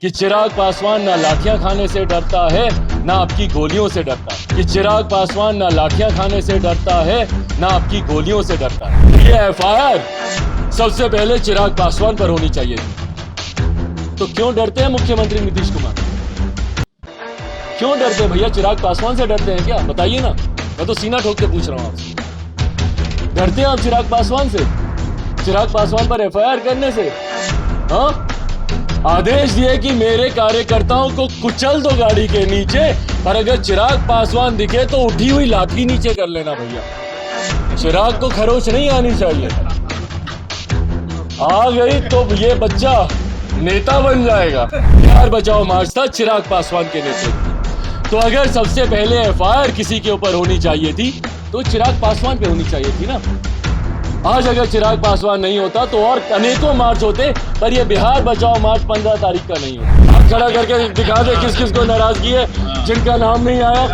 कि चिराग पासवान ना लाठियां खाने से डरता है ना आपकी गोलियों से डरता है, कि चिराग पासवान ना लाठियां खाने से डरता है ना आपकी गोलियों से डरता है। ये एफआईआर सबसे पहले चिराग पासवान पर होनी चाहिए थी। तो क्यों डरते हैं मुख्यमंत्री नीतीश कुमार? क्यों डरते हैं भैया? चिराग पासवान से डरते हैं क्या? बताइए ना, मैं तो सीना ठोक के पूछ रहा हूं आपसे। डरते हैं आप चिराग पासवान से? चिराग पासवान पर एफआईआर करने से? हाँ, आदेश दिए कि मेरे कार्यकर्ताओं को कुचल दो गाड़ी के नीचे, पर अगर चिराग पासवान दिखे तो उठी हुई लाठी नीचे कर लेना भैया। चिराग को खरोच नहीं आनी चाहिए। आ गई तो ये बच्चा नेता बन जाएगा। बिहार बचाओ मार्च था चिराग पासवान के नेतृत्व। तो अगर सबसे पहले एफआईआर किसी के ऊपर होनी चाहिए थी तो चिराग पासवान पे होनी चाहिए थी ना। आज अगर चिराग पासवान नहीं होता तो और अनेकों मार्च होते, पर ये बिहार बचाओ मार्च 15 तारीख का नहीं होता। हाथ खड़ा करके दिखा दे किस किस को नाराजगी है, जिनका नाम नहीं आया।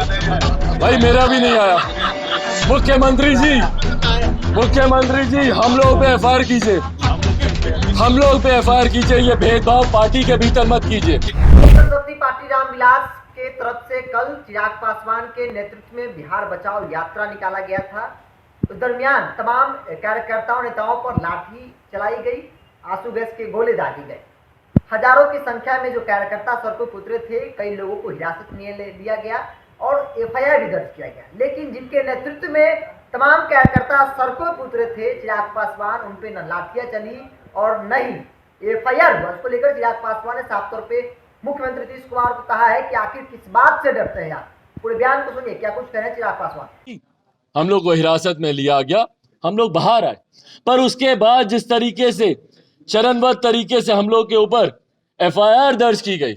भाई मेरा भी नहीं आया। मुख्यमंत्री जी हम लोग पे एफआईआर कीजिए, हम लोग पे एफआईआर कीजिए। ये भेदभाव पार्टी के भीतर मत कीजिए। समाजवादी पार्टी रामविलास के तरफ से कल चिराग पासवान के नेतृत्व में बिहार बचाओ यात्रा निकाला गया था। उस दरमियान तमाम कार्यकर्ताओं नेताओं पर लाठी चलाई गई, आंसू गैस के गोले दागे गए। हजारों की संख्या में जो कार्यकर्ता सड़कों पर उतरे थे, कई लोगों को हिरासत में ले लिया गया और एफआईआर भी दर्ज किया गया। लेकिन जिनके नेतृत्व में तमाम कार्यकर्ता सड़कों पर उतरे थे चिराग पासवान, उन पे न लाठियां चली और न ही एफआईआर हुआ। इसको लेकर चिराग पासवान ने साफ तौर पे मुख्यमंत्री नीतीश कुमार को कहा है कि आखिर किस बात से डरते हैं आप। पूरे बयान को सुनिए, क्या कुछ कह रहे हैं चिराग पासवान। हम लोग को हिरासत में लिया गया, हम लोग बाहर आए, पर उसके बाद जिस तरीके से चरणबद्ध तरीके से हम लोग के ऊपर एफआईआर दर्ज की गई,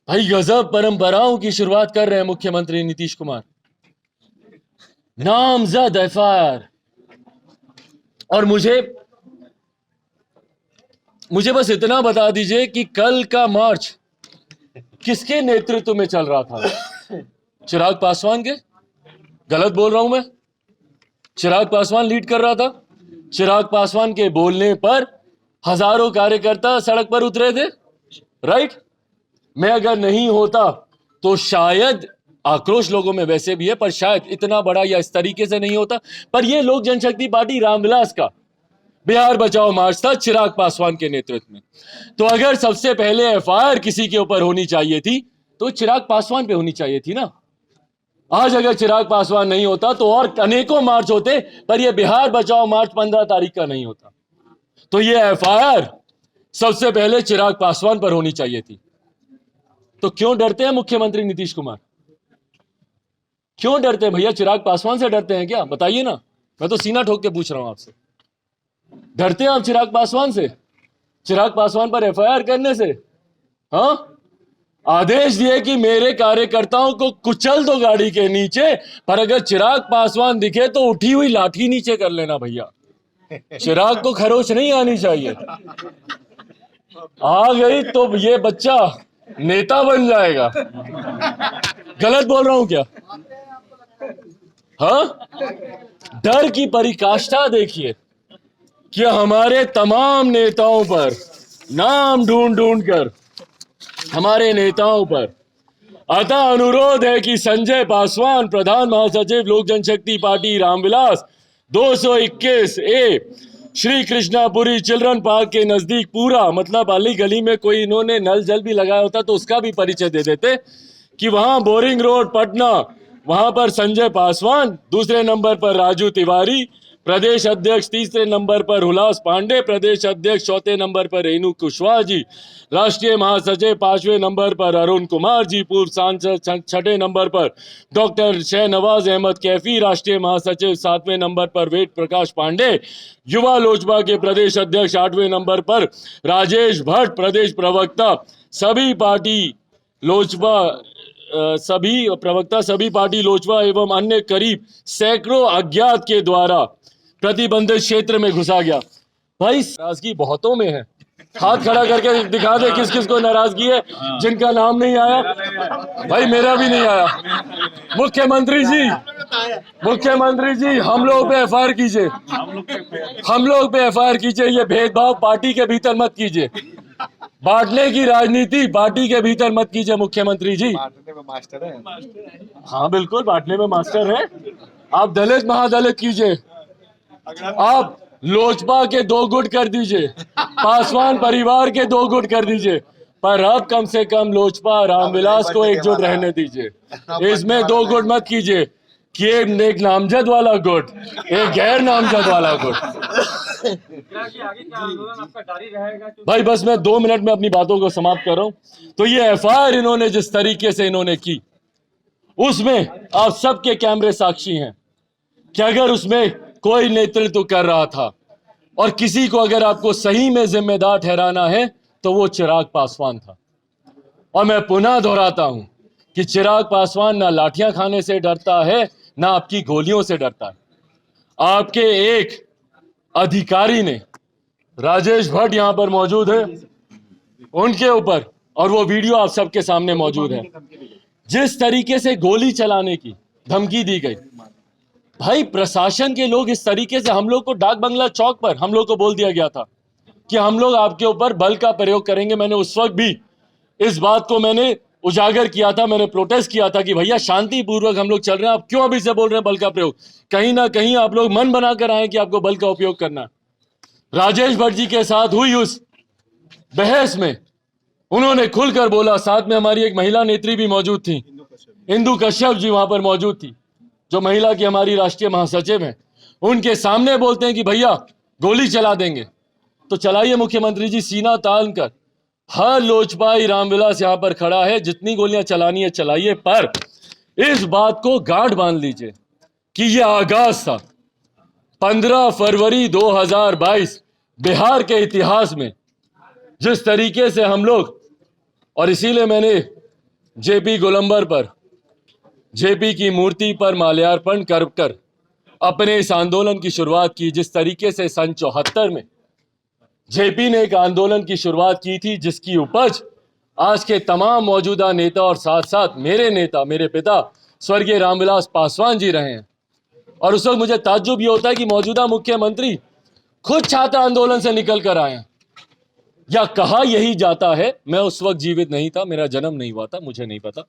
भाई गजब परंपराओं की शुरुआत कर रहे हैं मुख्यमंत्री नीतीश कुमार। नामजद एफआईआर। और मुझे बस इतना बता दीजिए कि कल का मार्च किसके नेतृत्व में चल रहा था? चिराग पासवान के? गलत बोल रहा हूं मैं? चिराग पासवान लीड कर रहा था। चिराग पासवान के बोलने पर हजारों कार्यकर्ता सड़क पर उतरे थे, राइट? मैं अगर नहीं होता तो शायद आक्रोश लोगों में वैसे भी है, पर शायद इतना बड़ा या इस तरीके से नहीं होता। पर यह लोक जनशक्ति पार्टी रामविलास का बिहार बचाओ मार्च था चिराग पासवान के नेतृत्व में। तो अगर सबसे पहले एफआईआर किसी के ऊपर होनी चाहिए थी तो चिराग पासवान पे होनी चाहिए थी ना। आज अगर चिराग पासवान नहीं होता तो और अनेकों मार्च होते, पर यह बिहार बचाओ मार्च 15 तारीख का नहीं होता। तो यह एफआईआर सबसे पहले चिराग पासवान पर होनी चाहिए थी। तो क्यों डरते हैं मुख्यमंत्री नीतीश कुमार? क्यों डरते हैं भैया? चिराग पासवान से डरते हैं क्या? बताइए ना, मैं तो सीना ठोक के पूछ रहा हूं आपसे। डरते हैं आप चिराग पासवान से? चिराग पासवान पर एफआईआर करने से? हाँ, आदेश दिए कि मेरे कार्यकर्ताओं को कुचल दो गाड़ी के नीचे, पर अगर चिराग पासवान दिखे तो उठी हुई लाठी नीचे कर लेना भैया। चिराग को खरोच नहीं आनी चाहिए। आ गई तो ये बच्चा नेता बन जाएगा। गलत बोल रहा हूं क्या? हाँ, डर की पराकाष्ठा देखिए कि हमारे तमाम नेताओं पर नाम ढूंढ ढूंढ कर हमारे नेताओं पर। अतः अनुरोध है कि संजय पासवान, प्रधान महासचिव लोक जनशक्ति पार्टी रामविलास, 221 ए श्री कृष्णापुरी चिल्ड्रन पार्क के नजदीक, पूरा मतलब अली गली में कोई इन्होंने नल जल भी लगाया होता तो उसका भी परिचय दे देते कि वहां बोरिंग रोड पटना, वहां पर संजय पासवान, दूसरे नंबर पर राजू तिवारी, प्रदेश अध्यक्ष तीसरे नंबर पर हुलास पांडे, प्रदेश अध्यक्ष चौथे नंबर पर रेणु कुशवाहा जी, राष्ट्रीय महासचिव पांचवें नंबर पर अरुण कुमार जी, पूर्व सांसद छठे नंबर पर डॉक्टर शहनवाज अहमद कैफी, राष्ट्रीय महासचिव सातवें नंबर पर वेद प्रकाश पांडे, युवा लोजपा के प्रदेश अध्यक्ष आठवें नंबर पर राजेश भट्ट, प्रदेश प्रवक्ता सभी पार्टी लोजपा एवं अन्य करीब सैकड़ों अज्ञात के द्वारा प्रतिबंधित क्षेत्र में घुसा गया। भाई नाराजगी बहुतों में है। हाथ खड़ा करके दिखा दे किस किस को नाराजगी है, जिनका नाम नहीं आया। भाई मेरा भी नहीं आया। मुख्यमंत्री जी हम लोग पे एफआईआर कीजिए, हम लोग पे एफआईआर कीजिए। ये भेदभाव पार्टी के भीतर मत कीजिए। बांटने की राजनीति पार्टी के भीतर मत कीजिए मुख्यमंत्री जी। बांटने में मास्टर है। हाँ बिल्कुल, बांटने में मास्टर है। आप दलित महादलित कीजिए, आप लोजपा के 2 गुट कर दीजिए, पासवान परिवार के 2 गुट कर दीजिए, पर अब कम से कम लोजपा रामविलास को एकजुट रहने दीजिए। इसमें 2 गुट मत कीजिए कि एक नामजद वाला गुट, एक गैर नामजद वाला गुट। भाई बस मैं 2 मिनट में अपनी बातों को समाप्त कर रहा हूं। तो ये एफआईआर इन्होंने जिस तरीके से इन्होंने की, उसमें आप सबके कैमरे साक्षी हैं कि अगर उसमें कोई नेतृत्व कर रहा था और किसी को अगर आपको सही में जिम्मेदार ठहराना है तो वो चिराग पासवान था। और मैं पुनः दोहराता हूं कि चिराग पासवान ना लाठियां खाने से डरता है, ना आपकी गोलियों से डरता है। आपके एक अधिकारी ने, राजेश भट्ट यहां पर मौजूद है, उनके ऊपर, और वो वीडियो आप सबके सामने मौजूद है, जिस तरीके से गोली चलाने की धमकी दी गई। भाई प्रशासन के लोग इस तरीके से, हम लोग को डाक बंगला चौक पर हम लोग को बोल दिया गया था कि हम लोग आपके ऊपर बल का प्रयोग करेंगे। मैंने उस वक्त भी इस बात को मैंने उजागर किया था, मैंने प्रोटेस्ट किया था कि भैया शांतिपूर्वक हम लोग चल रहे हैं, आप क्यों अभी से बोल रहे हैं बल का प्रयोग? कहीं ना कहीं आप लोग मन बनाकर आए कि आपको बल का उपयोग करना। राजेश भट्ट जी के साथ हुई उस बहस में उन्होंने खुलकर बोला, साथ में हमारी एक महिला नेत्री भी मौजूद थी, इंदु कश्यप जी वहां पर मौजूद थी, जो महिला की हमारी राष्ट्रीय महासचिव हैं। उनके सामने बोलते हैं कि भैया गोली चला देंगे। तो चलाइए मुख्यमंत्री जी, सीना तान कर। हर लोजपाई रामविलास यहां पर खड़ा है, जितनी गोलियां चलानी है चलाइए, पर इस बात को गांठ बांध लीजिए कि यह आगाज था। 15 फरवरी 2022 बिहार के इतिहास में जिस तरीके से हम लोग, और इसीलिए मैंने जेपी गोलंबर पर, जेपी की मूर्ति पर माल्यार्पण कर अपने इस आंदोलन की शुरुआत की। जिस तरीके से सन 74 में जेपी ने एक आंदोलन की शुरुआत की थी, जिसकी उपज आज के तमाम मौजूदा नेता और साथ साथ मेरे नेता, मेरे पिता स्वर्गीय रामविलास पासवान जी रहे हैं। और उस वक्त मुझे ताज्जुब ये होता है कि मौजूदा मुख्यमंत्री खुद छात्र आंदोलन से निकल कर आए हैं। या कहा यही जाता है, मैं उस वक्त जीवित नहीं था, मेरा जन्म नहीं हुआ था, मुझे नहीं पता।